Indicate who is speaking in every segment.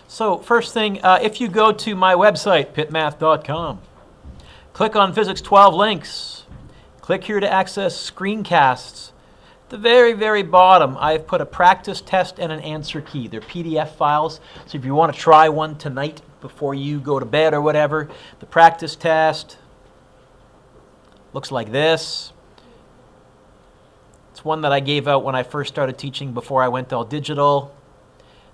Speaker 1: So first thing, if you go to my website, pitmath.com, click on Physics 12 links, click here to access screencasts. At the very, very bottom, I've put a practice test and an answer key. They're PDF files, so if you want to try one tonight before you go to bed or whatever, the practice test looks like this. It's one that I gave out when I first started teaching before I went all digital.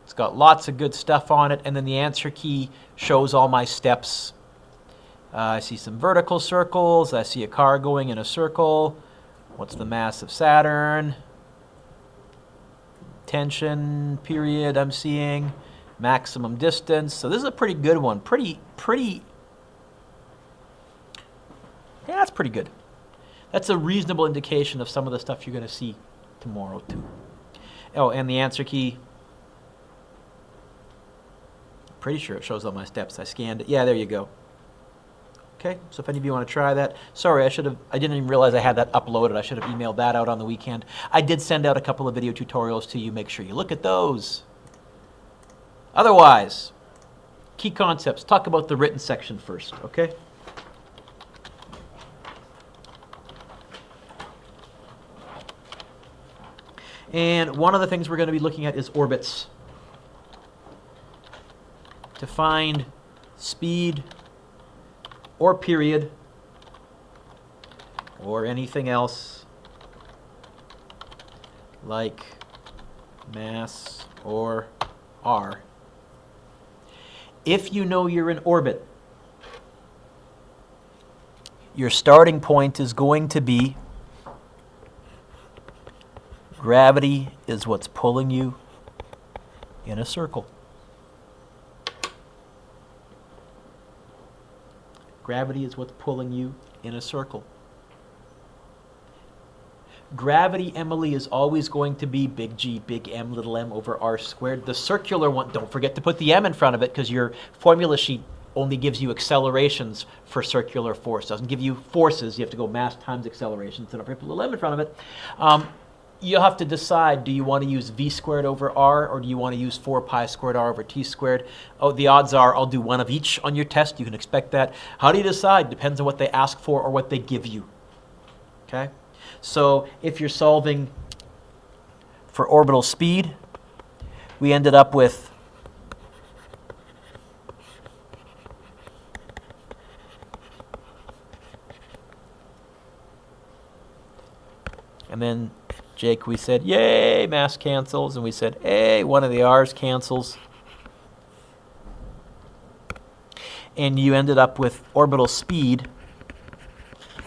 Speaker 1: It's got lots of good stuff on it, and then the answer key shows all my steps. I see some vertical circles. I see a car going in a circle. What's the mass of Saturn? Tension period I'm seeing. Maximum distance. So this is a pretty good one. Yeah, that's pretty good. That's a reasonable indication of some of the stuff you're going to see tomorrow too. Oh, and the answer key. Pretty sure it shows all my steps. I scanned it. Yeah, there you go. Okay, so if any of you want to try that, sorry, I didn't even realize I had that uploaded. I should have emailed that out on the weekend. I did send out a couple of video tutorials to you. Make sure you look at those. Otherwise, key concepts. Talk about the written section first, okay? And one of the things we're going to be looking at is orbits. To find speed or period or anything else like mass or r. If you know you're in orbit, your starting point is going to be gravity is what's pulling you in a circle. Gravity is what's pulling you in a circle. Gravity, Emily, is always going to be big G, big M, little m over r squared. The circular one, don't forget to put the m in front of it because your formula sheet only gives you accelerations for circular force. It doesn't give you forces. You have to go mass times acceleration. So don't forget to put a little m in front of it. You'll have to decide, do you want to use v squared over r or do you want to use 4 pi squared r over t squared? Oh, the odds are I'll do one of each on your test. You can expect that. How do you decide? Depends on what they ask for or what they give you. Okay? So if you're solving for orbital speed, we ended up with and then Jake, we said, yay, mass cancels. And we said, hey, one of the R's cancels. And you ended up with orbital speed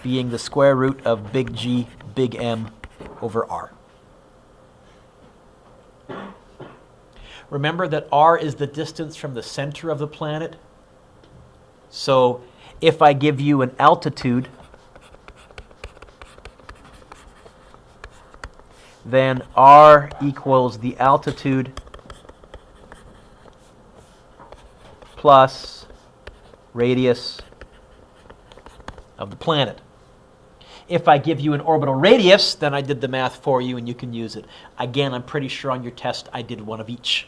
Speaker 1: being the square root of big G, big M over R. Remember that R is the distance from the center of the planet. So if I give you an altitude, then R equals the altitude plus radius of the planet. If I give you an orbital radius, then I did the math for you and you can use it. Again, I'm pretty sure on your test I did one of each.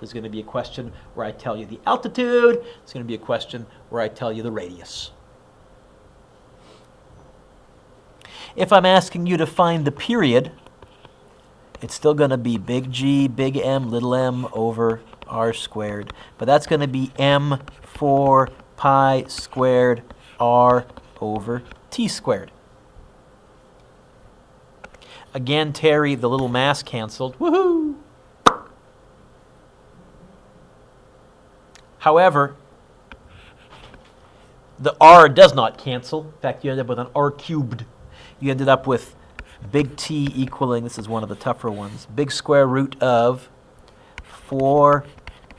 Speaker 1: There's going to be a question where I tell you the altitude. There's going to be a question where I tell you the radius. If I'm asking you to find the period, it's still going to be big G, big M, little m over r squared. But that's going to be m 4 pi squared r over t squared. Again, Terry, the little mass canceled. Woohoo! However, the r does not cancel. In fact, you end up with an r cubed. You ended up with big T equaling, this is one of the tougher ones, big square root of 4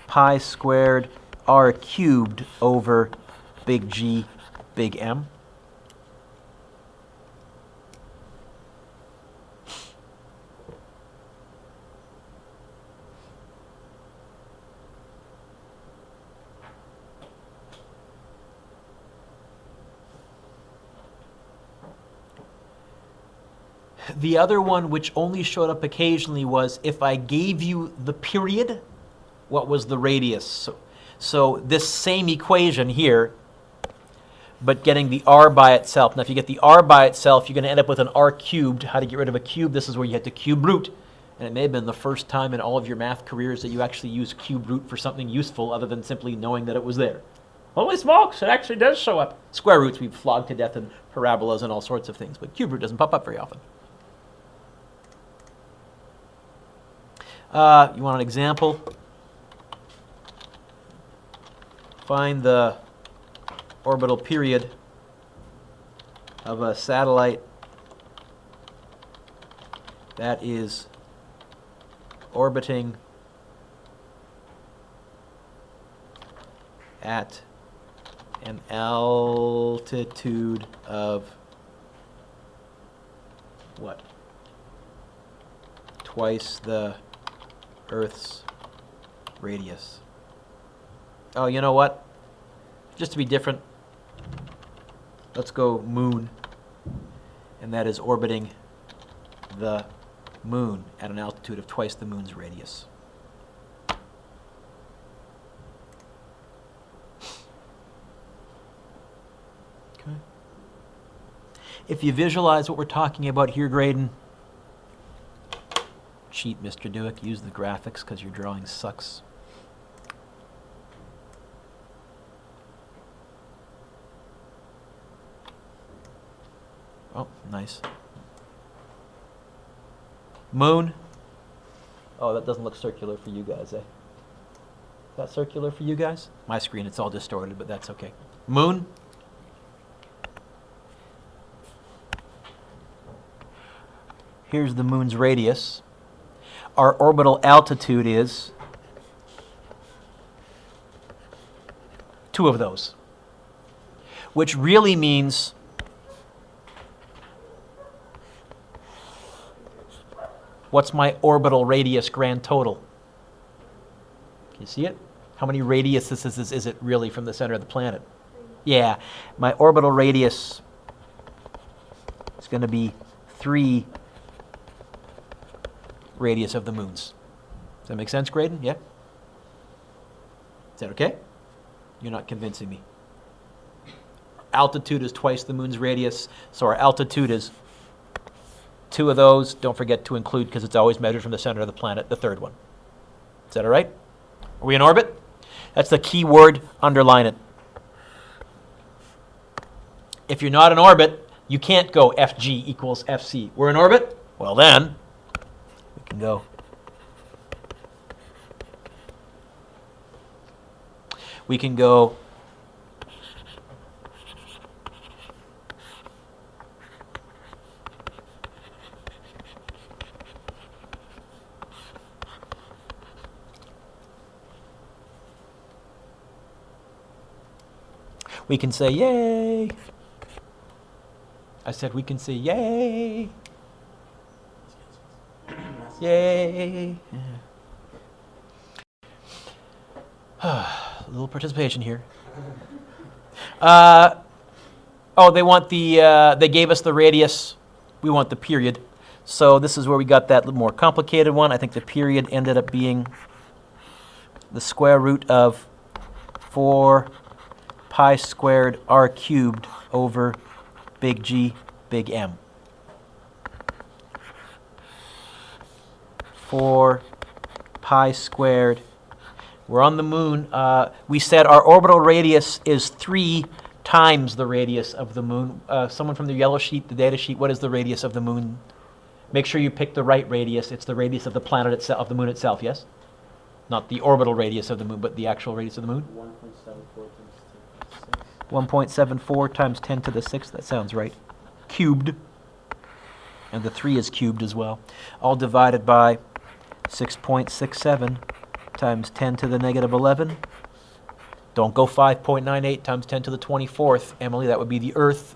Speaker 1: pi squared r cubed over big G, big M. The other one, which only showed up occasionally, was if I gave you the period, what was the radius? So this same equation here, but getting the r by itself. Now if you get the r by itself, you're going to end up with an r cubed. How to get rid of a cube? This is where you had to cube root. And it may have been the first time in all of your math careers that you actually use cube root for something useful other than simply knowing that it was there. Holy smokes, it actually does show up. Square roots we've flogged to death in parabolas and all sorts of things, but cube root doesn't pop up very often. You want an example? Find the orbital period of a satellite that is orbiting at an altitude of what? Twice the Earth's radius. Oh, you know what? Just to be different, let's go moon. And that is orbiting the moon at an altitude of twice the moon's radius. Okay. If you visualize what we're talking about here, Graydon, cheat, Mr. Dewick, use the graphics because your drawing sucks. Oh, nice. Moon. Oh, that doesn't look circular for you guys, eh? Is that circular for you guys? My screen, it's all distorted, but that's okay. Moon. Here's the moon's radius. Our orbital altitude is 2 of those, which really means what's my orbital radius grand total? Can you see it? How many radiuses is it really from the center of the planet? Yeah, my orbital radius is going to be 3 radius of the moons. Does that make sense, Graydon? Yeah? Is that okay? You're not convincing me. Altitude is twice the moon's radius, so our altitude is 2 of those. Don't forget to include, because it's always measured from the center of the planet, the third one. Is that all right? Are we in orbit? That's the key word. Underline it. If you're not in orbit, you can't go FG equals FC. We're in orbit? Well then, we can go. We can go we can say yay. I said we can say yay. Yay. A little participation here. Oh, they want the, they gave us the radius. We want the period. So this is where we got that little more complicated one. I think the period ended up being the square root of 4 pi squared r cubed over big G, big M. 4 pi squared. We're on the moon. We said our orbital radius is 3 times the radius of the moon. Someone from the yellow sheet, the data sheet, what is the radius of the moon? Make sure you pick the right radius. It's the radius of the planet itself, of the moon itself, yes? Not the orbital radius of the moon, but the actual radius of the moon? 1.74 times 10 to the 6th, that sounds right. Cubed. And the 3 is cubed as well. All divided by 6.67 times 10 to the negative 11. Don't go 5.98 times 10 to the 24th, Emily. That would be the Earth.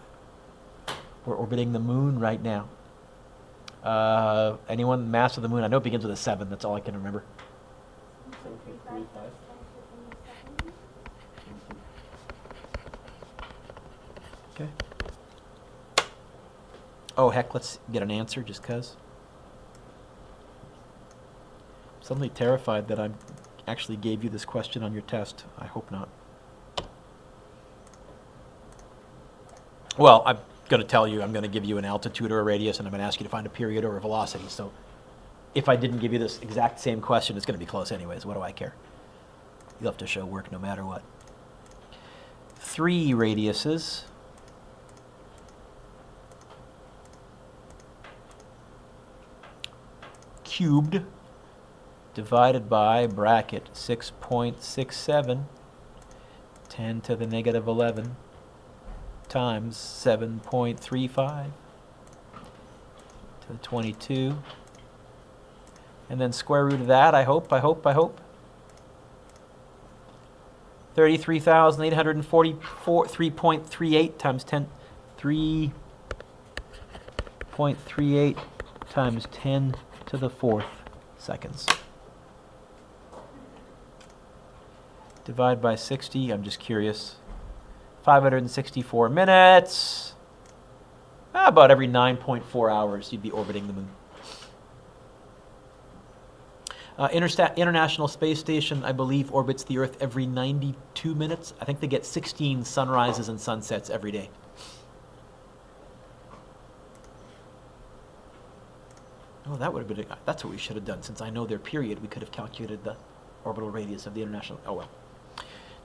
Speaker 1: We're orbiting the moon right now. Anyone? Mass of the moon? I know it begins with a 7. That's all I can remember. Okay. Oh, heck, let's get an answer just because. I'm suddenly terrified that I'm actually gave you this question on your test. I hope not. Well, I'm going to tell you, I'm going to give you an altitude or a radius, and I'm going to ask you to find a period or a velocity. So if I didn't give you this exact same question, it's going to be close anyways. What do I care? You'll have to show work no matter what. 3 radiuses. Cubed divided by bracket 6.67, 10 to the negative 11 times 7.35 to the 22. And then square root of that, I hope. 33,844, 3.38 times 10, 3.38 times 10 to the 4th seconds. Divide by 60, I'm just curious. 564 minutes. About every 9.4 hours you'd be orbiting the moon. International Space Station, I believe, orbits the Earth every 92 minutes. I think they get 16 sunrises and sunsets every day. Oh, that would have been. That's what we should have done. Since I know their period, we could have calculated the orbital radius of the international. Oh well.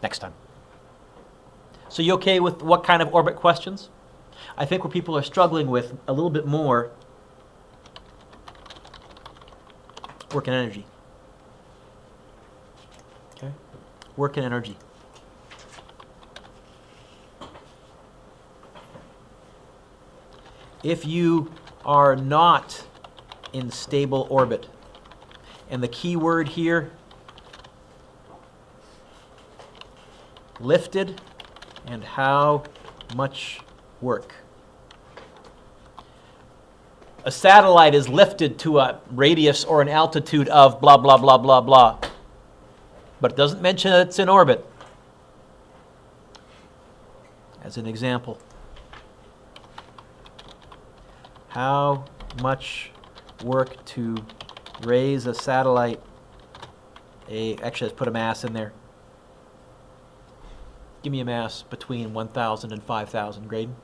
Speaker 1: Next time. So you okay with what kind of orbit questions? I think where people are struggling with a little bit more work and energy. Okay? Work and energy. If you are not in stable orbit, and the key word here, lifted, and how much work. A satellite is lifted to a radius or an altitude of blah, blah, blah, blah, blah. But it doesn't mention that it's in orbit. As an example, how much work to raise a satellite, actually let's put a mass in there. Give me a mass between 1,000 and 5,000, Graydon.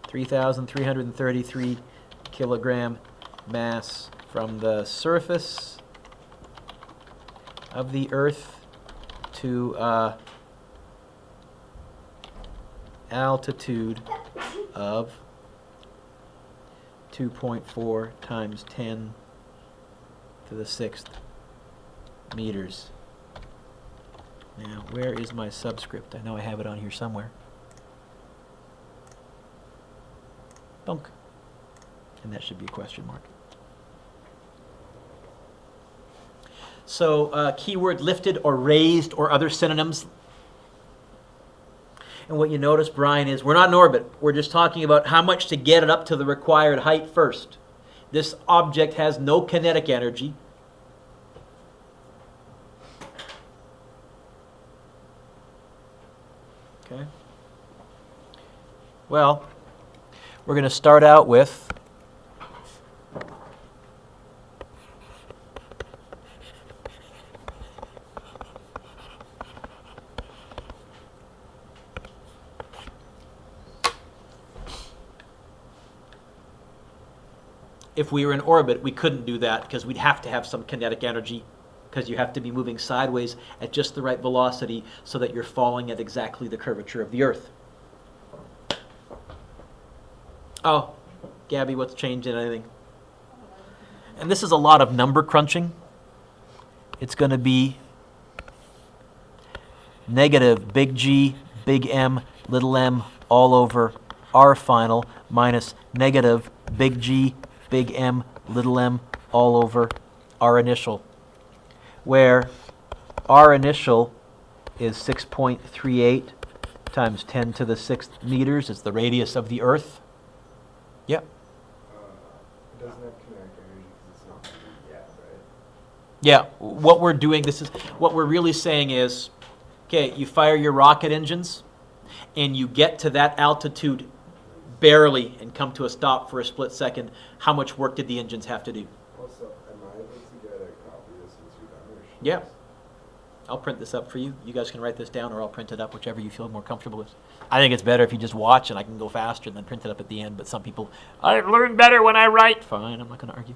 Speaker 1: 3,333 kilogram mass from the surface of the Earth to altitude of 2.4 times 10 to the 6th meters. Now, where is my subscript? I know I have it on here somewhere. Dunk. And that should be a question mark. So, keyword lifted or raised or other synonyms. And what you notice, Brian, is we're not in orbit. We're just talking about how much to get it up to the required height first. This object has no kinetic energy. Okay. Well, we're going to start out with if we were in orbit, we couldn't do that because we'd have to have some kinetic energy, because you have to be moving sideways at just the right velocity so that you're falling at exactly the curvature of the Earth. Oh, Gabby, what's changed in anything? And this is a lot of number crunching. It's going to be negative big G, big M, little m, all over R final minus negative big G, big M, little m, all over R initial, where R initial is 6.38 times 10 to the 6th meters. It's the radius of the Earth. Yep.
Speaker 2: It doesn't have kinetic energy because it's not yet, right?
Speaker 1: Yeah, what we're doing, what we're really saying is, okay, you fire your rocket engines and you get to that altitude barely and come to a stop for a split second. How much work did the engines have to do?
Speaker 2: Also, am I able to get a copy of this in
Speaker 1: Yeah. I'll print this up for you. You guys can write this down, or I'll print it up, whichever you feel more comfortable with. I think it's better if you just watch and I can go faster and then print it up at the end, but some people, I learn better when I write. Fine, I'm not going to argue.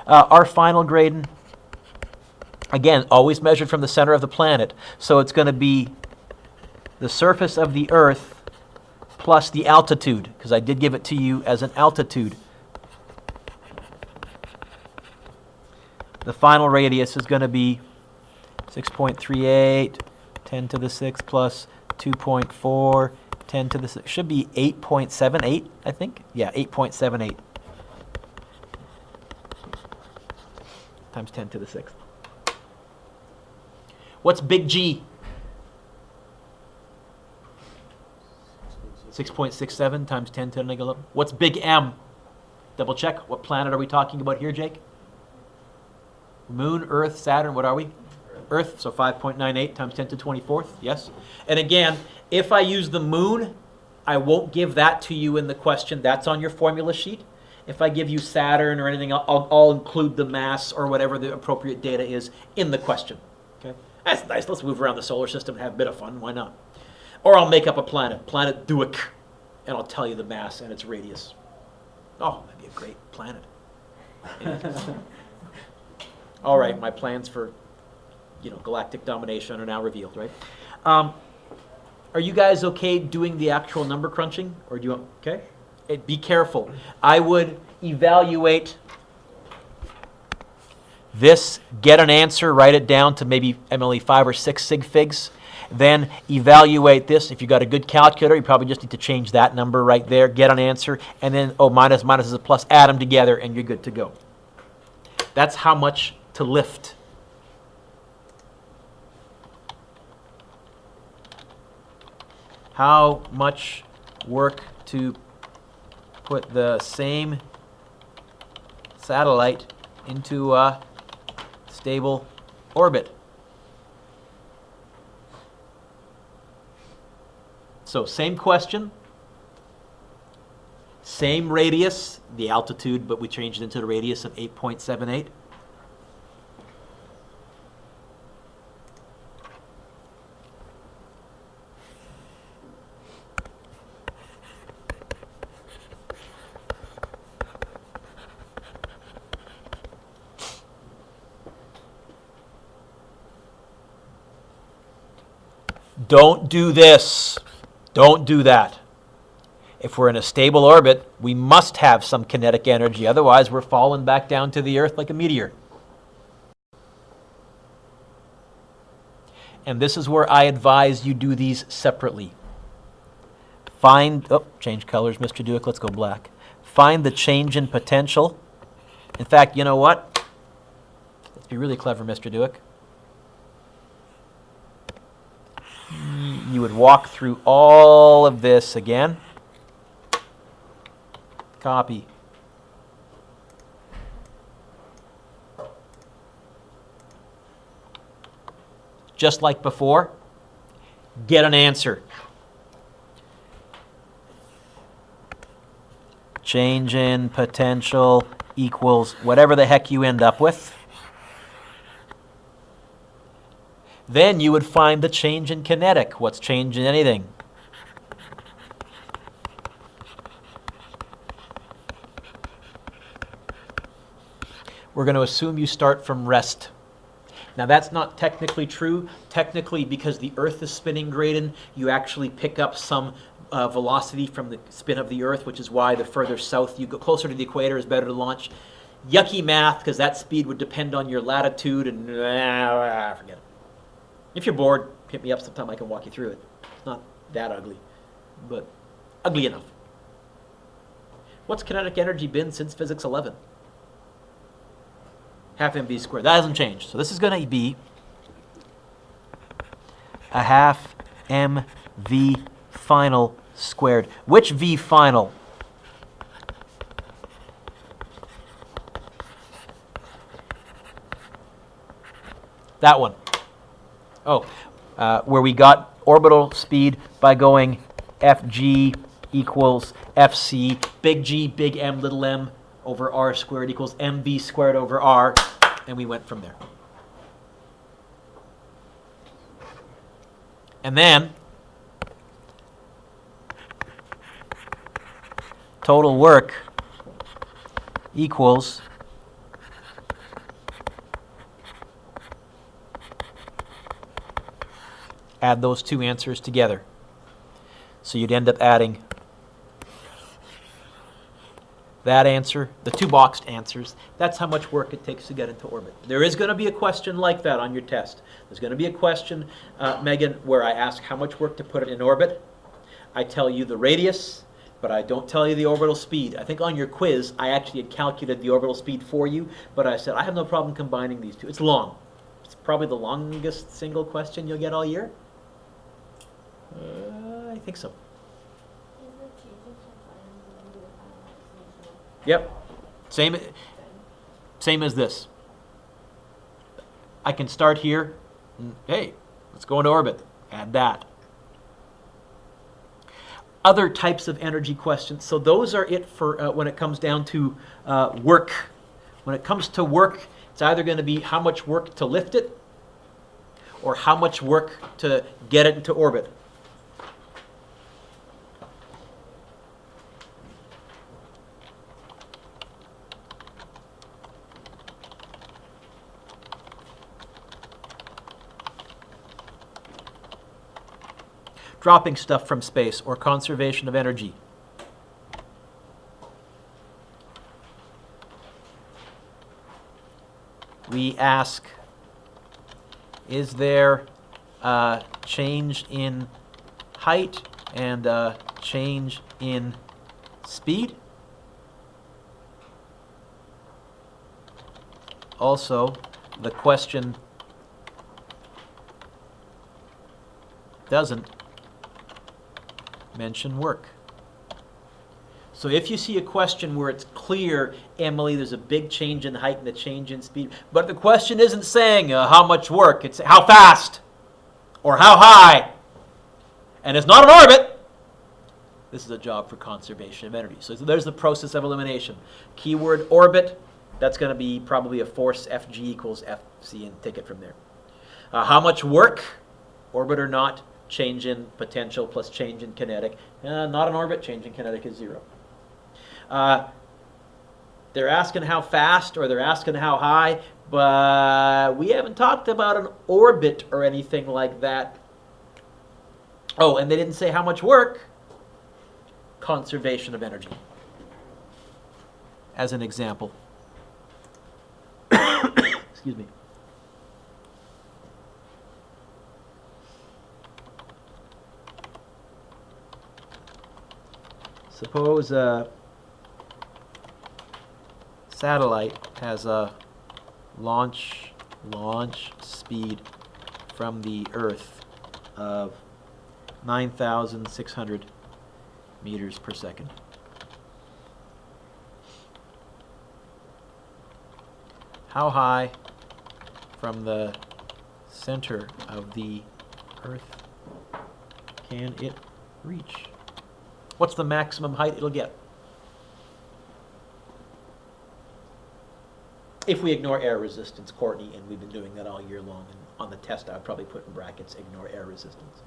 Speaker 1: Our final gradient, again, always measured from the center of the planet. So it's going to be the surface of the Earth plus the altitude, because I did give it to you as an altitude. The final radius is going to be 6.38, 10 to the 6 plus 2.4, 10 to the 6. Should be 8.78, I think. Yeah, 8.78 times 10 to the 6th. What's big G? 6.67 times 10 to the negative 11. What's big M? Double check. What planet are we talking about here, Jake? Moon, Earth, Saturn, what are we? Earth, so 5.98 times 10 to 24th, yes? And again, if I use the moon, I won't give that to you in the question. That's on your formula sheet. If I give you Saturn or anything, I'll include the mass or whatever the appropriate data is in the question. Okay, that's nice. Let's move around the solar system and have a bit of fun. Why not? Or I'll make up a planet, Planet Duick, and I'll tell you the mass and its radius. Oh, that'd be a great planet. All right, my plans for, galactic domination are now revealed, right? Are you guys okay doing the actual number crunching, or do you want? Okay, be careful. I would evaluate this, get an answer, write it down to maybe Emily 5 or 6 sig figs. Then evaluate this. If you got a good calculator, you probably just need to change that number right there, get an answer, and then minus is a plus, add them together, and you're good to go. That's how much to lift. How much work to put the same satellite into a stable orbit. So same question, same radius, the altitude, but we changed it into the radius of 8.78. Don't do this. Don't do that. If we're in a stable orbit, we must have some kinetic energy. Otherwise, we're falling back down to the Earth like a meteor. And this is where I advise you do these separately. Change colors, Mr. Duick. Let's go black. Find the change in potential. In fact, you know what? Let's be really clever, Mr. Duick. You would walk through all of this again. Copy. Just like before, get an answer. Change in potential equals whatever the heck you end up with. Then you would find the change in kinetic. What's change in anything? We're going to assume you start from rest. Now that's not technically true. Technically, because the Earth is spinning Graydon, you actually pick up some velocity from the spin of the Earth, which is why the further south you go, closer to the equator is better to launch. Yucky math, because that speed would depend on your latitude and forget it. If you're bored, hit me up sometime. I can walk you through it. It's not that ugly, but ugly enough. What's kinetic energy been since physics 11? Half mv squared. That hasn't changed. So this is going to be a half mv final squared. Which v final? That one. Where we got orbital speed by going Fg equals Fc, big G, big M, little m, over r squared equals mv squared over r. And we went from there. And then total work equals add those two answers together. So you'd end up adding that answer, the two boxed answers. That's how much work it takes to get into orbit. There is going to be a question like that on your test. There's going to be a question, Megan, where I ask how much work to put it in orbit. I tell you the radius, but I don't tell you the orbital speed. I think on your quiz, I actually had calculated the orbital speed for you, but I said I have no problem combining these two. It's long. It's probably the longest single question you'll get all year. I think so. Yep. Same as this. I can start here. Hey, let's go into orbit. Add that. Other types of energy questions. So those are it for when it comes down to work. When it comes to work, it's either going to be how much work to lift it or how much work to get it into orbit. Dropping stuff from space or conservation of energy. We ask, is there a change in height and a change in speed? Also, the question doesn't mention work. So if you see a question where it's clear, Emily, there's a big change in height and a change in speed, but the question isn't saying how much work, it's how fast or how high, and it's not an orbit, this is a job for conservation of energy. So there's the process of elimination. Keyword orbit, that's going to be probably a force Fg equals Fc and take it from there. How much work, orbit or not, change in potential plus change in kinetic. Not an orbit, change in kinetic is 0. They're asking how fast or they're asking how high, but we haven't talked about an orbit or anything like that. Oh, and they didn't say how much work. Conservation of energy. As an example. Excuse me. Suppose a satellite has a launch speed from the Earth of 9,600 meters per second. How high from the center of the Earth can it reach? What's the maximum height it'll get? If we ignore air resistance, Courtney, and we've been doing that all year long, and on the test I would probably put in brackets, ignore air resistance.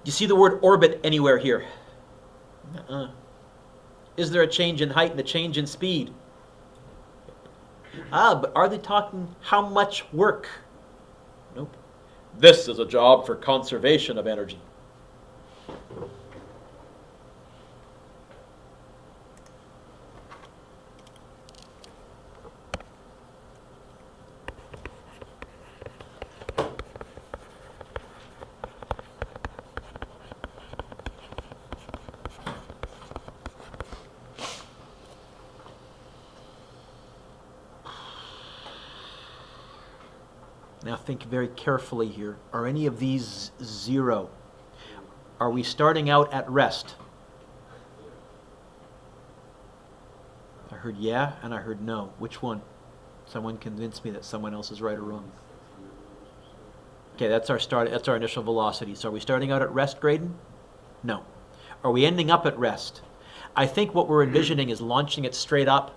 Speaker 1: Do you see the word orbit anywhere here? Is there a change in height and a change in speed? But are they talking how much work? Nope. This is a job for conservation of energy. Now think very carefully here. Are any of these 0? Are we starting out at rest? I heard yeah and I heard no. Which one? Someone convince me that someone else is right or wrong. Okay, that's our start. That's our initial velocity. So are we starting out at rest, Graydon? No. Are we ending up at rest? I think what we're envisioning is launching it straight up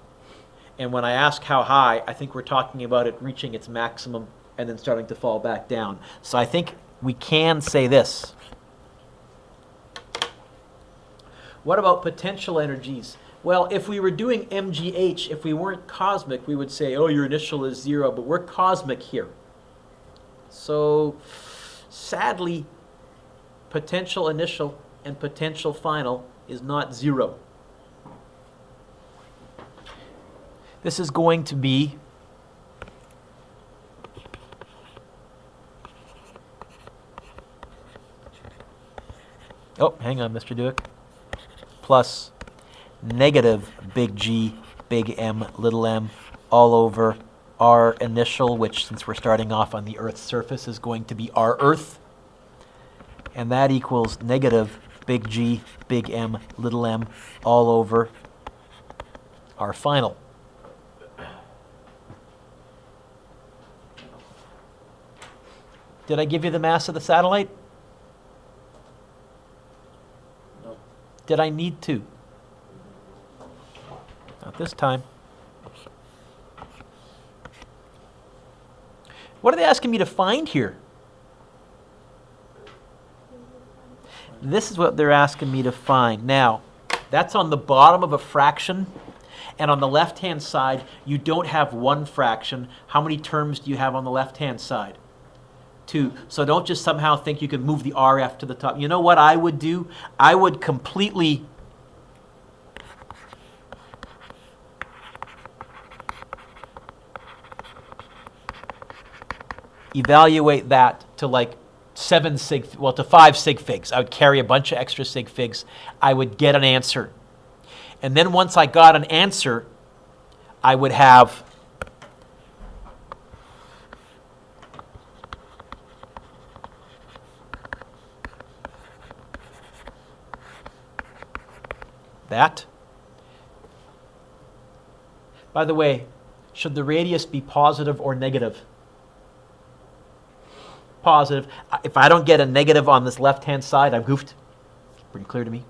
Speaker 1: And when I ask how high, I think we're talking about it reaching its maximum and then starting to fall back down. So I think we can say this. What about potential energies? Well, if we were doing MGH, if we weren't cosmic, we would say, oh, your initial is 0, but we're cosmic here. So sadly, potential initial and potential final is not 0. This is going to be oh, hang on, Mr. Duick. Plus negative big G, big M, little m, all over our initial, which since we're starting off on the Earth's surface is going to be our Earth. And that equals negative big G, big M, little m, all over our final. Did I give you the mass of the satellite?
Speaker 2: No.
Speaker 1: Did I need to? Not this time. What are they asking me to find here? This is what they're asking me to find. Now, that's on the bottom of a fraction, and on the left-hand side, you don't have one fraction. How many terms do you have on the left-hand side? 2. So don't just somehow think you can move the RF to the top. You know what I would do? I would completely evaluate that to like 7 sig, well, to 5 sig figs. I would carry a bunch of extra sig figs. I would get an answer. And then once I got an answer, I would have that. By the way, should the radius be positive or negative? Positive. If I don't get a negative on this left-hand side, I've goofed. Pretty clear to me.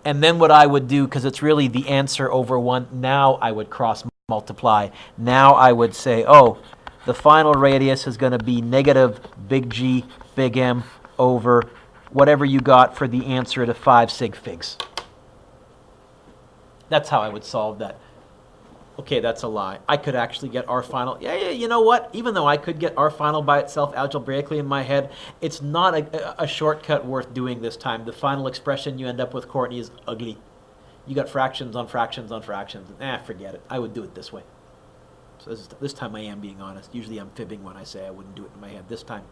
Speaker 1: And then what I would do, because it's really the answer over 1, now I would cross multiply. Now I would say, oh, the final radius is going to be negative big G, big M over whatever you got for the answer to 5 sig figs. That's how I would solve that. Okay, that's a lie. I could actually get R final. Yeah, you know what? Even though I could get R final by itself algebraically in my head, it's not a shortcut worth doing this time. The final expression you end up with, Courtney, is ugly. You got fractions on fractions on fractions. Forget it. I would do it this way. So this time I am being honest. Usually I'm fibbing when I say I wouldn't do it in my head. This time,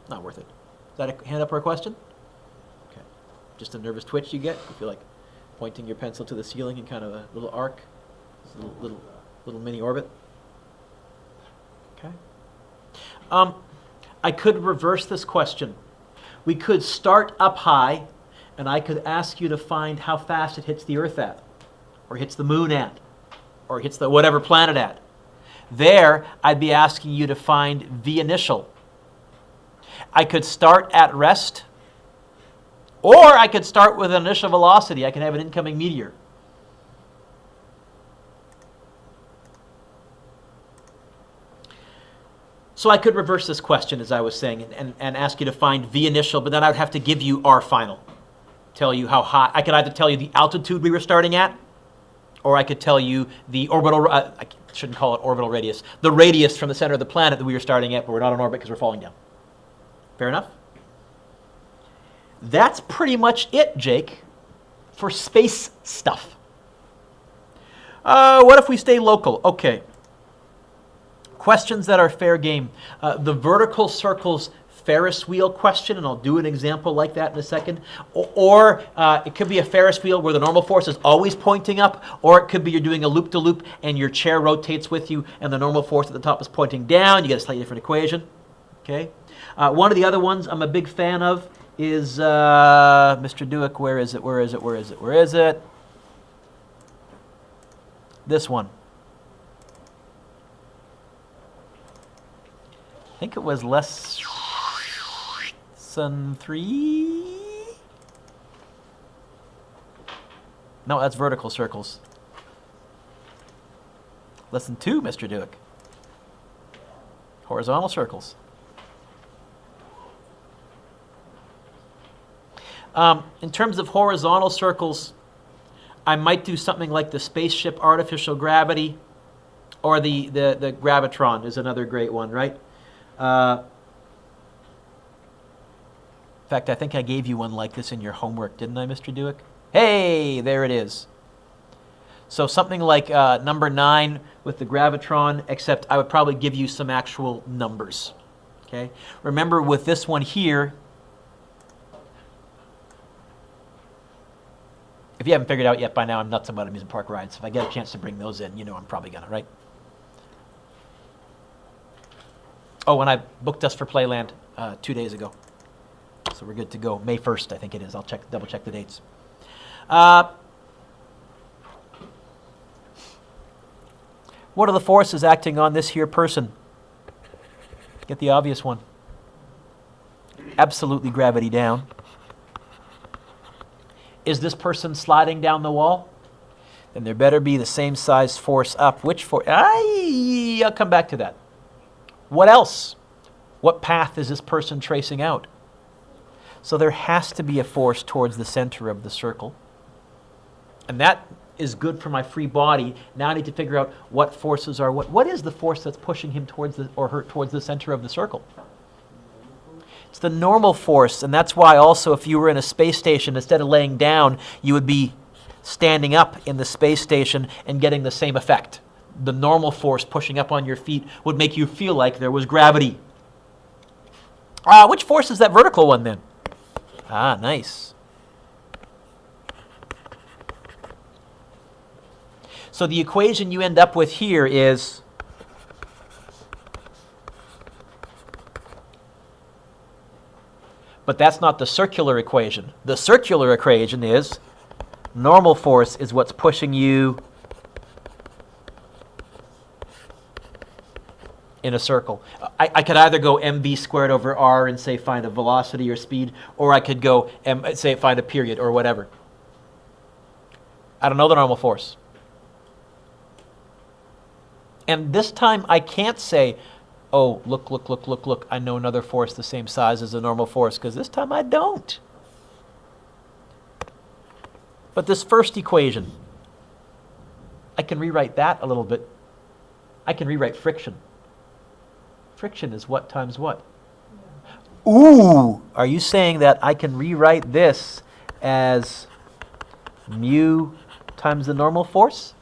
Speaker 1: not worth it. Is that a hand up or a question? Okay. Just a nervous twitch you get? You feel like pointing your pencil to the ceiling in kind of a little arc? Little mini orbit. Okay. I could reverse this question. We could start up high, and I could ask you to find how fast it hits the Earth at, or hits the Moon at, or hits the whatever planet at. There, I'd be asking you to find V initial. I could start at rest, or I could start with an initial velocity. I can have an incoming meteor. So I could reverse this question, as I was saying, and ask you to find V initial, but then I would have to give you R final. Tell you how high. I could either tell you the altitude we were starting at, or I could tell you the orbital, I shouldn't call it orbital radius, the radius from the center of the planet that we were starting at, but we're not on orbit because we're falling down. Fair enough? That's pretty much it, Jake, for space stuff. What if we stay local? Okay. Questions that are fair game. The vertical circles Ferris wheel question, and I'll do an example like that in a second. Or it could be a Ferris wheel where the normal force is always pointing up, or it could be you're doing a loop-to-loop and your chair rotates with you and the normal force at the top is pointing down. You get a slightly different equation. Okay. One of the other ones I'm a big fan of is Mr. Duick. Where is it? Where is it? Where is it? Where is it? This one. I think it was less than 3. No, that's vertical circles. Lesson 2, Mr. Duick. Horizontal circles. In terms of horizontal circles, I might do something like the spaceship artificial gravity, or the gravitron is another great one, right? In fact, I think I gave you one like this in your homework, didn't I, Mr. Duick? Hey, there it is. So something like number 9 with the gravitron, except I would probably give you some actual numbers. Okay. Remember, with this one here, if you haven't figured out yet by now, I'm nuts about amusement park rides. If I get a chance to bring those in, you know I'm probably gonna, right? Oh, and I booked us for Playland 2 days ago. So we're good to go. May 1st, I think it is. I'll double check the dates. What are the forces acting on this here person? Get the obvious one. Absolutely gravity down. Is this person sliding down the wall? Then there better be the same size force up. Which force? I'll come back to that. What else? What path is this person tracing out? So there has to be a force towards the center of the circle. And that is good for my free body. Now I need to figure out what forces are what. What is the force that's pushing him towards the, or her towards the center of the circle? It's the normal force, and that's why also if you were in a space station, instead of laying down, you would be standing up in the space station and getting the same effect. The normal force pushing up on your feet would make you feel like there was gravity. Which force is that vertical one then? Nice. So the equation you end up with here is but that's not the circular equation. The circular equation is normal force is what's pushing you in a circle. I could either go mv squared over r and say find a velocity or speed, or I could go say find a period or whatever. I don't know the normal force. And this time I can't say, oh, look, I know another force the same size as the normal force, because this time I don't. But this first equation, I can rewrite that a little bit. I can rewrite friction. Friction is what times what? Yeah. Ooh! Are you saying that I can rewrite this as mu times the normal force?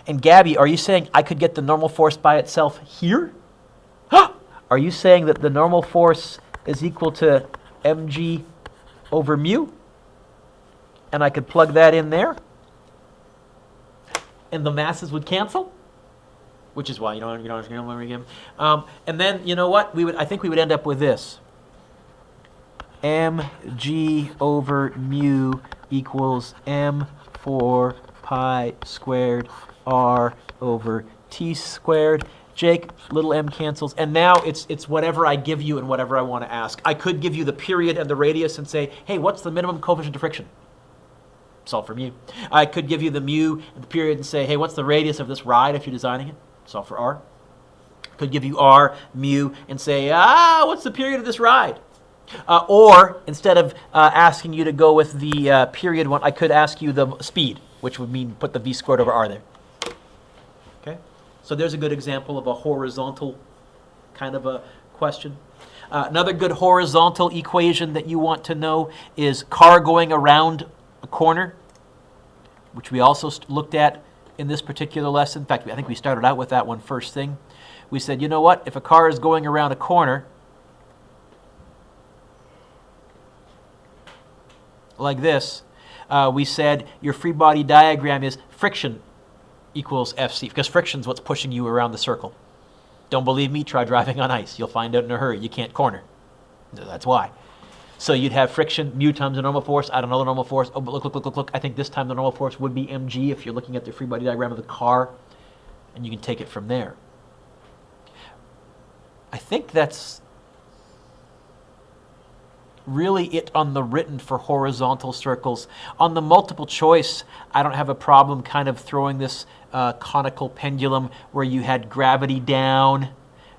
Speaker 1: And Gabby, are you saying I could get the normal force by itself here? Are you saying that the normal force is equal to mg over mu? And I could plug that in there? And the masses would cancel? Which is why you don't remember again. And then, you know what? I think we would end up with this. mg over mu equals m4 pi squared r over t squared. Jake, little m cancels, and now it's whatever I give you and whatever I want to ask. I could give you the period and the radius and say, hey, what's the minimum coefficient of friction? Solve for mu. I could give you the mu and the period and say, hey, what's the radius of this ride if you're designing it? Solve for r. Could give you r, mu, and say, what's the period of this ride? Or instead of asking you to go with the period one, I could ask you the speed, which would mean put the v squared over r there. Okay? So there's a good example of a horizontal kind of a question. Another good horizontal equation that you want to know is car going around a corner, which we also looked at in this particular lesson. In fact, I think we started out with that one first thing. We said, you know what? If a car is going around a corner like this, we said your free body diagram is friction equals Fc, because friction is what's pushing you around the circle. Don't believe me? Try driving on ice. You'll find out in a hurry. You can't corner. That's why. So you'd have friction, mu times the normal force. I don't know the normal force. Oh, but look. I think this time the normal force would be mg if you're looking at the free body diagram of the car, and you can take it from there. I think that's really it on the written for horizontal circles. On the multiple choice, I don't have a problem kind of throwing this conical pendulum where you had gravity down,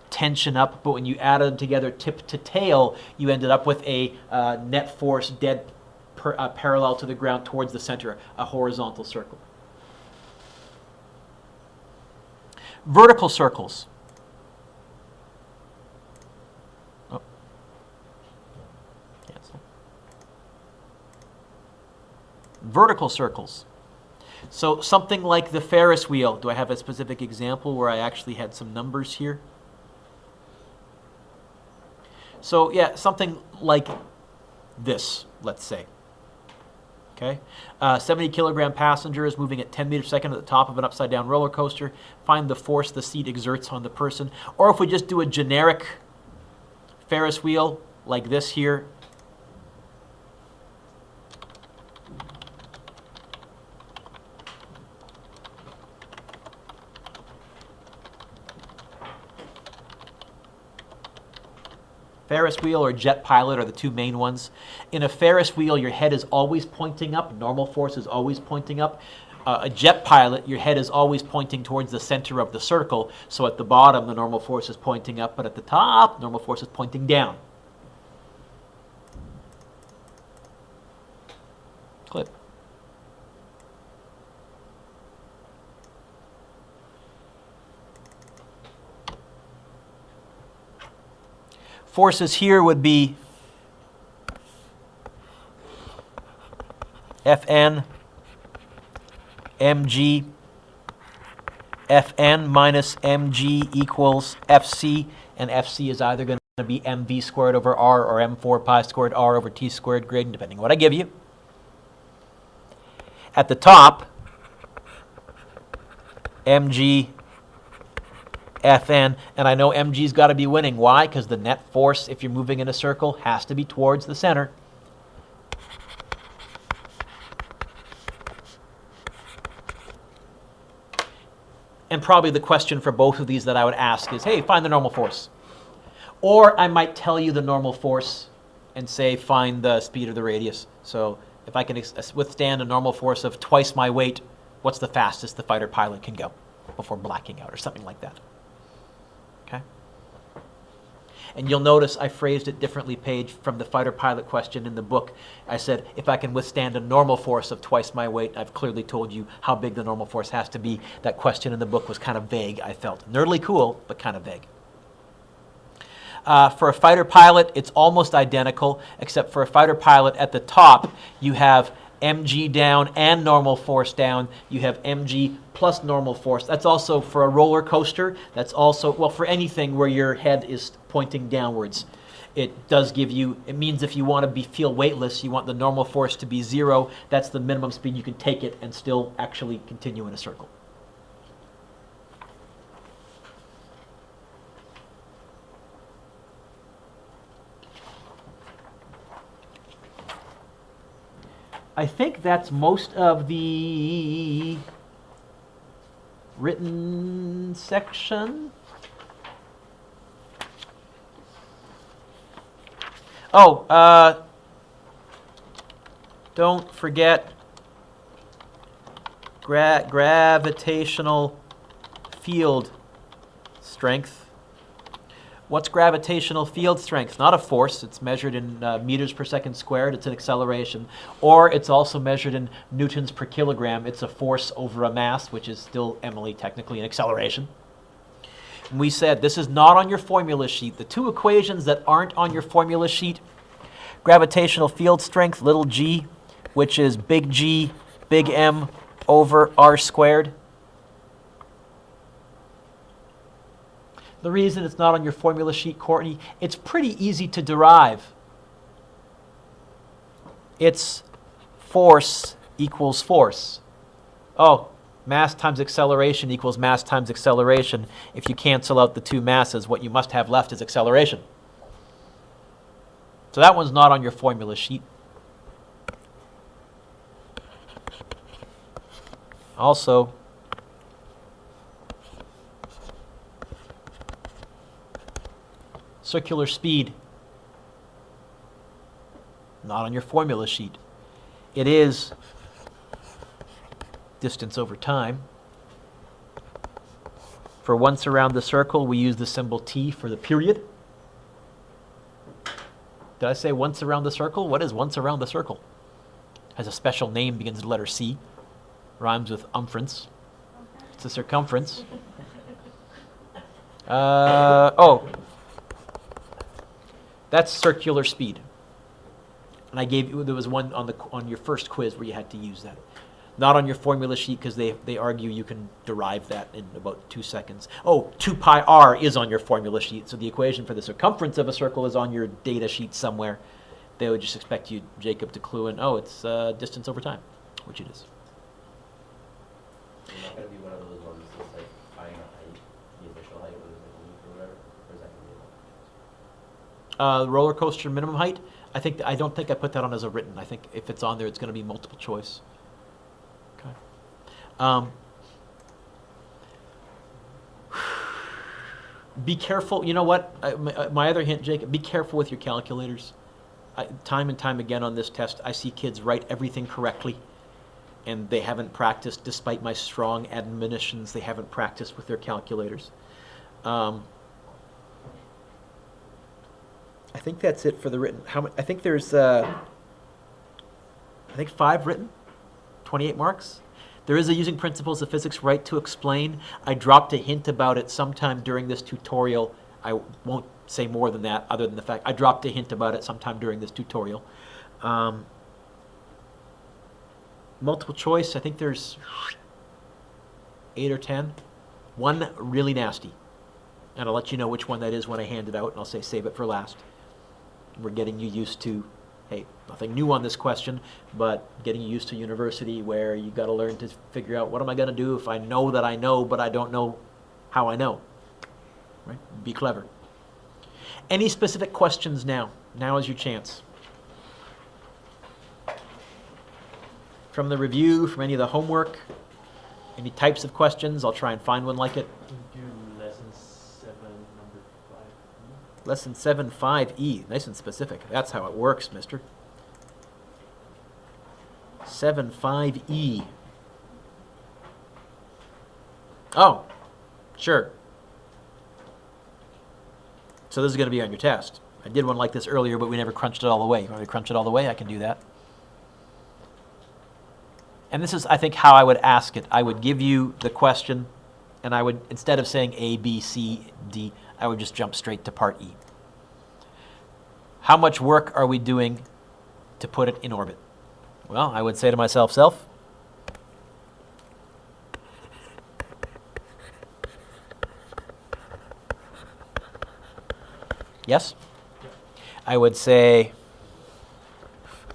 Speaker 1: tension up, but when you added them together tip to tail, you ended up with a net force dead parallel to the ground towards the center, a horizontal circle. Vertical circles. Oh. Cancel. Vertical circles. So something like the Ferris wheel. Do I have a specific example where I actually had some numbers here? So yeah, something like this, let's say. Okay, 70 kilogram passenger is moving at 10 meters per second at the top of an upside down roller coaster. Find the force the seat exerts on the person. Or if we just do a generic Ferris wheel like this here. Ferris wheel or jet pilot are the two main ones. In a Ferris wheel, your head is always pointing up. Normal force is always pointing up. A jet pilot, your head is always pointing towards the center of the circle. So at the bottom, the normal force is pointing up, but at the top, normal force is pointing down. Clip. Forces here would be Fn mg Fn minus mg equals Fc, and Fc is either going to be mv squared over r or m4 pi squared r over t squared gradient, depending on what I give you. At the top, mg Fn, and I know mg's got to be winning. Why? Because the net force, if you're moving in a circle, has to be towards the center. And probably the question for both of these that I would ask is, hey, find the normal force. Or I might tell you the normal force and say, find the speed or the radius. So if I can withstand a normal force of twice my weight, what's the fastest the fighter pilot can go before blacking out or something like that? Okay? And you'll notice I phrased it differently, Paige, from the fighter pilot question in the book. I said, if I can withstand a normal force of twice my weight, I've clearly told you how big the normal force has to be. That question in the book was kind of vague, I felt. Nerdily cool, but kind of vague. For a fighter pilot, it's almost identical, except for a fighter pilot at the top, you have mg down and normal force down. You have mg plus normal force. That's also for a roller coaster. That's also, well, for anything where your head is pointing downwards. It does give you, it means if you want to feel weightless, you want the normal force to be 0. That's the minimum speed you can take it and still actually continue in a circle. I think that's most of the written section. Oh, don't forget gravitational field strength. What's gravitational field strength? Not a force. It's measured in meters per second squared. It's an acceleration. Or it's also measured in newtons per kilogram. It's a force over a mass, which is still, Emily, technically an acceleration. And we said this is not on your formula sheet. The two equations that aren't on your formula sheet, gravitational field strength, little g, which is big G, big M over r squared. The reason it's not on your formula sheet, Courtney, it's pretty easy to derive. It's force equals force. Oh, mass times acceleration equals mass times acceleration. If you cancel out the two masses, what you must have left is acceleration. So that one's not on your formula sheet. Also, circular speed. not on your formula sheet. It is distance over time. For once around the circle, we use the symbol T for the period. Did I say once around the circle? What is once around the circle? Has a special name, begins with the letter C. Rhymes with umference. It's a circumference. That's circular speed. And I gave you, there was one on your first quiz where you had to use that. Not on your formula sheet because they argue you can derive that in about 2 seconds. Oh, 2 pi r is on your formula sheet, so the equation for the circumference of a circle is on your data sheet somewhere. They would just expect you, Jacob, to clue in, oh, it's distance over time, which it is.
Speaker 3: Is that going to be one of those ones that's like finding a height, the official height, whether it's like a loop or whatever? Or is that going to be a
Speaker 1: Roller coaster minimum height, I don't think I put that on as a written. I think if it's on there, it's going to be multiple choice. Okay. Be careful. You know what? My other hint, Jacob, be careful with your calculators. Time and time again on this test, I see kids write everything correctly, and they haven't practiced, despite my strong admonitions, they haven't practiced with their calculators. I think that's it for the written. I think there's, I think 5 written, 28 marks. There is a using principles of physics right to explain. I dropped a hint about it sometime during this tutorial. I won't say more than that, other than the fact I dropped a hint about it sometime during this tutorial. Multiple choice, I think there's 8 or 10. One really nasty. And I'll let you know which one that is when I hand it out, and I'll say save it for last. We're getting you used to, hey, nothing new on this question, but getting you used to university where you got to learn to figure out what am I going to do if I know that I know, but I don't know how I know. Right? Be clever. Any specific questions now? Now is your chance. From the review, from any of the homework, any types of questions, I'll try and find one like it.
Speaker 4: Do lesson 7, number 5.
Speaker 1: Lesson 7, 5E. Nice and specific. That's how it works, mister. 7, 5E. Oh, sure. So this is going to be on your test. I did one like this earlier, but we never crunched it all the way. You want me to crunch it all the way? I can do that. And this is, I think, how I would ask it. I would give you the question, and I would, instead of saying A, B, C, D, I would just jump straight to part E. How much work are we doing to put it in orbit? Well, I would say to myself, yes? I would say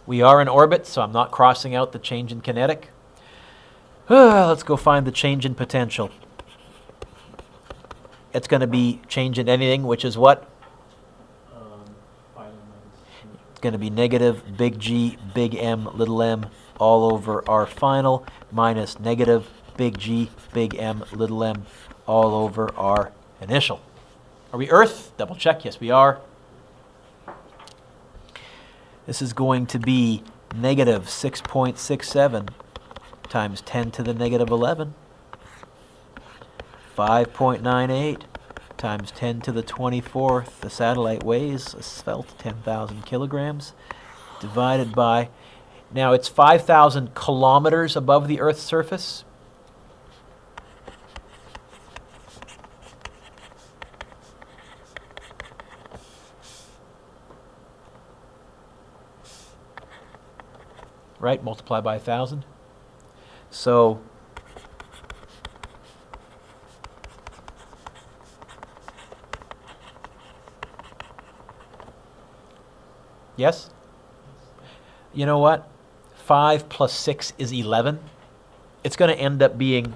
Speaker 1: we are in orbit, so I'm not crossing out the change in kinetic. Let's go find the change in potential. It's going to be change in anything, which is what? It's going to be negative big G, big M, little m, all over R final, minus negative big G, big M, little m, all over R initial. Are we Earth? Double check. Yes, we are. This is going to be negative 6.67 times 10 to the negative 11. 5.98 times 10 to the 24th. The satellite weighs a svelte 10,000 kilograms divided by, now it's 5,000 kilometers above the Earth's surface. Right, multiply by 1,000. So yes? You know what? 5 plus 6 is 11. It's going to end up being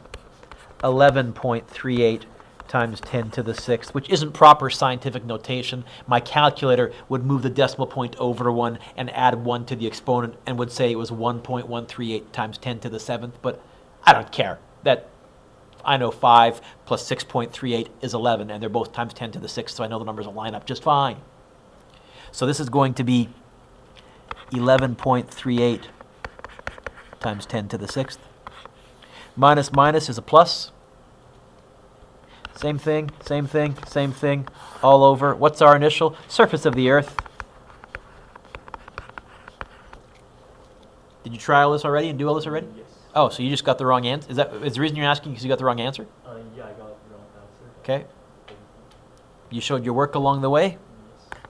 Speaker 1: 11.38 times 10 to the 6th, which isn't proper scientific notation. My calculator would move the decimal point over 1 and add 1 to the exponent and would say it was 1.138 times 10 to the 7th, but I don't care. That I know 5 plus 6.38 is 11, and they're both times 10 to the 6th, so I know the numbers will line up just fine. So this is going to be 11.38 times 10 to the 6th. Minus minus is a plus. Same thing, same thing, same thing, all over. What's our initial? Surface of the Earth. Did you try all this already and do all this already?
Speaker 4: Yes.
Speaker 1: Oh, so you just got the wrong answer? Is the reason you're asking because you got the wrong answer?
Speaker 4: Yeah, I got the wrong answer.
Speaker 1: Okay. You showed your work along the way?
Speaker 4: Yes.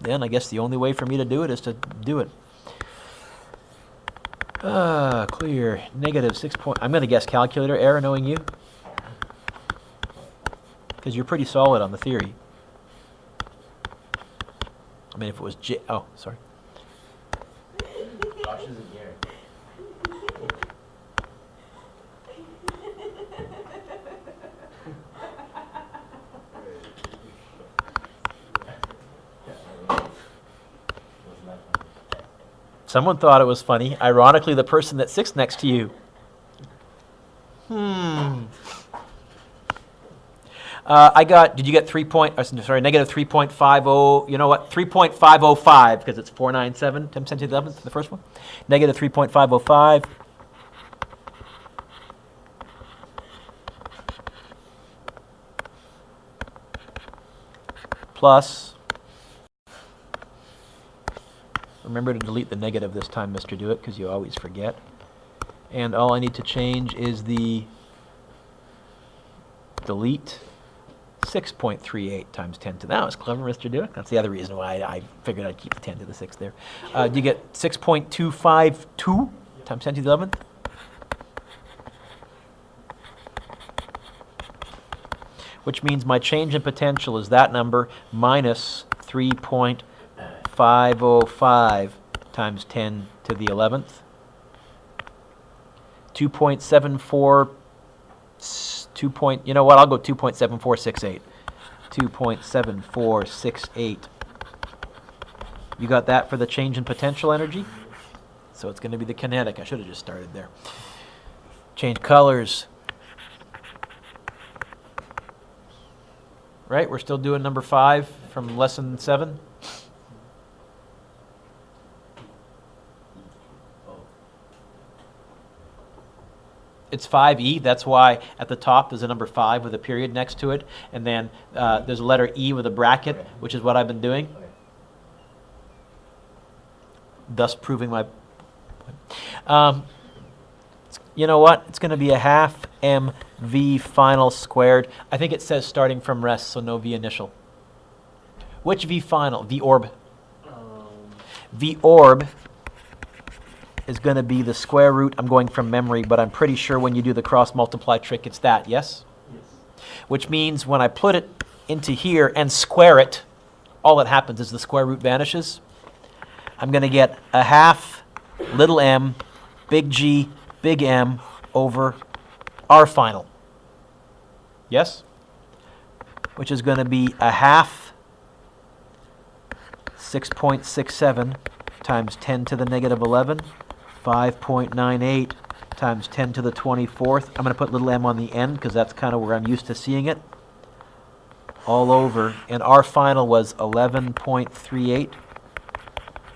Speaker 1: Then I guess the only way for me to do it is to do it. Clear. Negative 6 point. I'm going to guess calculator error, knowing you. Because you're pretty solid on the theory. I mean, if it was J... Oh, sorry.
Speaker 3: Josh isn't here.
Speaker 1: Someone thought it was funny. Ironically, the person that sits next to you. I got, did you get negative 3.50, you know what, 3.505, because it's 497, 10 to the 11th, the first one. Negative 3.505. Plus, remember to delete the negative this time, Mr. Do It, because you always forget. And all I need to change is the delete 6.38 times 10 to the... That was clever, Mr. Do It. That's the other reason why I figured I'd keep the 10 to the 6th there. Do you get 6.252 times 10 to the 11th? Which means my change in potential is that number minus 3.505 times 10 to the 11th. 2.74... you know what, I'll go 2.7468. 2.7468. You got that for the change in potential energy? So it's going to be the kinetic. I should have just started there. Change colors. Right, we're still doing number 5 from lesson 7. It's 5E. That's why at the top there's a number 5 with a period next to it. And then there's a letter E with a bracket, which is what I've been doing. Thus proving my point. You know what? It's going to be a half mv final squared. I think it says starting from rest, so no v initial. Which v final? V orb. V orb is going to be the square root. I'm going from memory, but I'm pretty sure when you do the cross multiply trick, it's that, yes?
Speaker 4: Yes.
Speaker 1: Which means when I put it into here and square it, all that happens is the square root vanishes. I'm going to get a half little m, big G, big M over R final. Yes? Which is going to be a half 6.67 times 10 to the negative 11, 5.98 times 10 to the 24th. I'm going to put little m on the end because that's kind of where I'm used to seeing it. All over. And our final was 11.38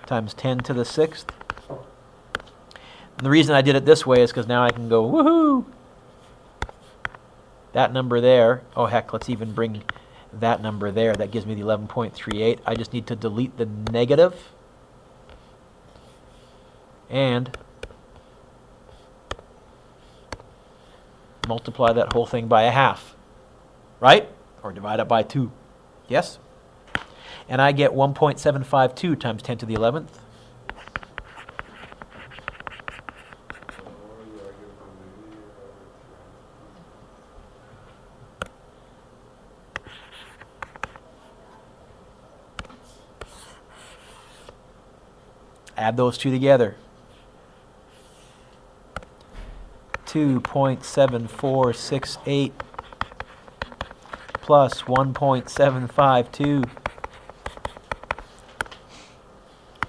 Speaker 1: times 10 to the 6th. And the reason I did it this way is because now I can go, woohoo! That number there, oh heck, let's even bring that number there. That gives me the 11.38. I just need to delete the negative and multiply that whole thing by a half, right? Or divide it by 2. Yes? And I get 1.752 times 10 to the 11th. Add those two together. 2.7468 plus 1.752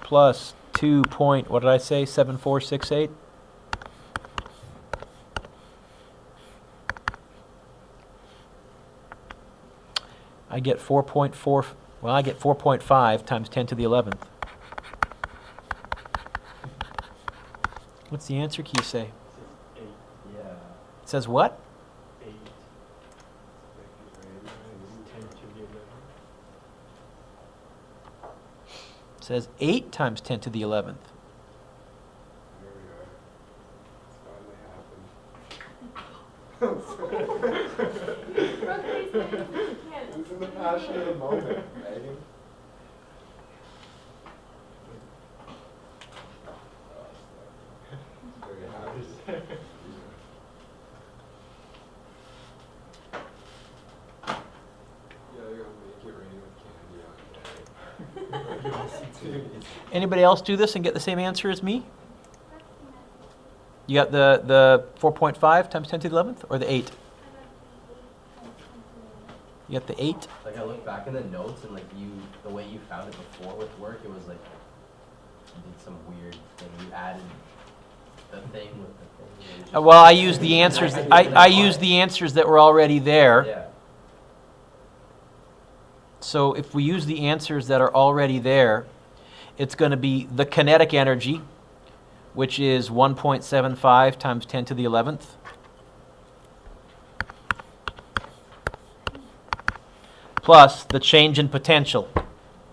Speaker 1: plus 2. What did I say? 7468. I get 4.4. Well, I get 4.5 times 10 to the 11th. What's the answer key say?
Speaker 4: It says 8.
Speaker 3: Yeah.
Speaker 1: It says what?
Speaker 4: 8 times 10 to the 11.
Speaker 1: It says 8 times 10 to the 11th.
Speaker 2: Here we are. It's finally happened. It's in the passion of the moment, Megan. Very happy. Yeah, you're gonna make it rain with candy on Daddy.
Speaker 1: Anybody else do this and get the same answer as me? You got the 4.5 times 10 to the 11th or the 8? You got the 8?
Speaker 3: Like I look back in the notes and like the way you found it before with work, it was like you did some weird thing. You added the thing with the thing. It was just-
Speaker 1: Well, I used the answers. I used the answers that were already there.
Speaker 3: Yeah.
Speaker 1: So if we use the answers that are already there, it's going to be the kinetic energy, which is 1.75 times 10 to the 11th. Plus the change in potential.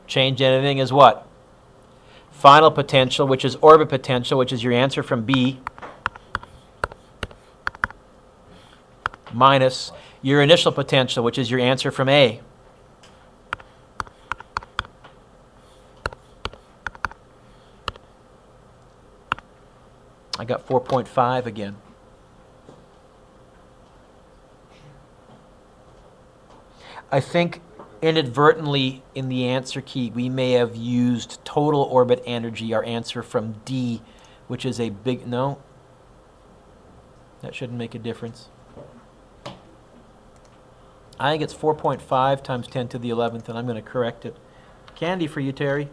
Speaker 1: Change in anything is what? Final potential, which is orbit potential, which is your answer from B, minus your initial potential, which is your answer from A. I got 4.5 again. I think inadvertently in the answer key, we may have used total orbit energy, our answer from D, which is a big, no, that shouldn't make a difference. I think it's 4.5 times 10 to the 11th, and I'm going to correct it. Candy for you, Terry.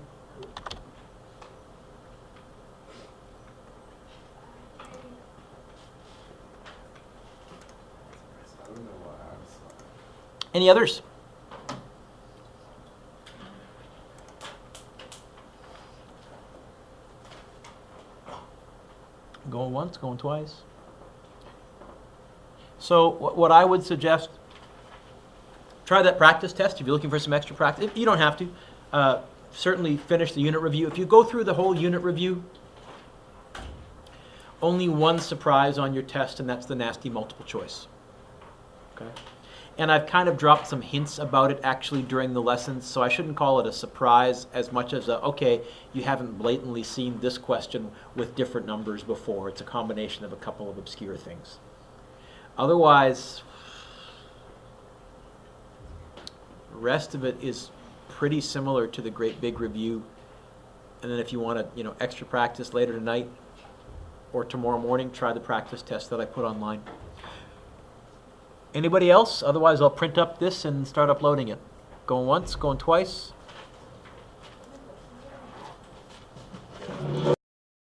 Speaker 2: I don't know what I was like.
Speaker 1: Any others? Going once, going twice. So what I would suggest, try that practice test if you're looking for some extra practice. You don't have to. Certainly finish the unit review. If you go through the whole unit review, only one surprise on your test, and that's the nasty multiple choice. Okay? And I've kind of dropped some hints about it actually during the lessons, so I shouldn't call it a surprise as much as okay, you haven't blatantly seen this question with different numbers before. It's a combination of a couple of obscure things. Otherwise, the rest of it is pretty similar to the great big review. And then if you want to, extra practice later tonight or tomorrow morning, try the practice test that I put online. Anybody else? Otherwise, I'll print up this and start uploading it. Going once, going twice.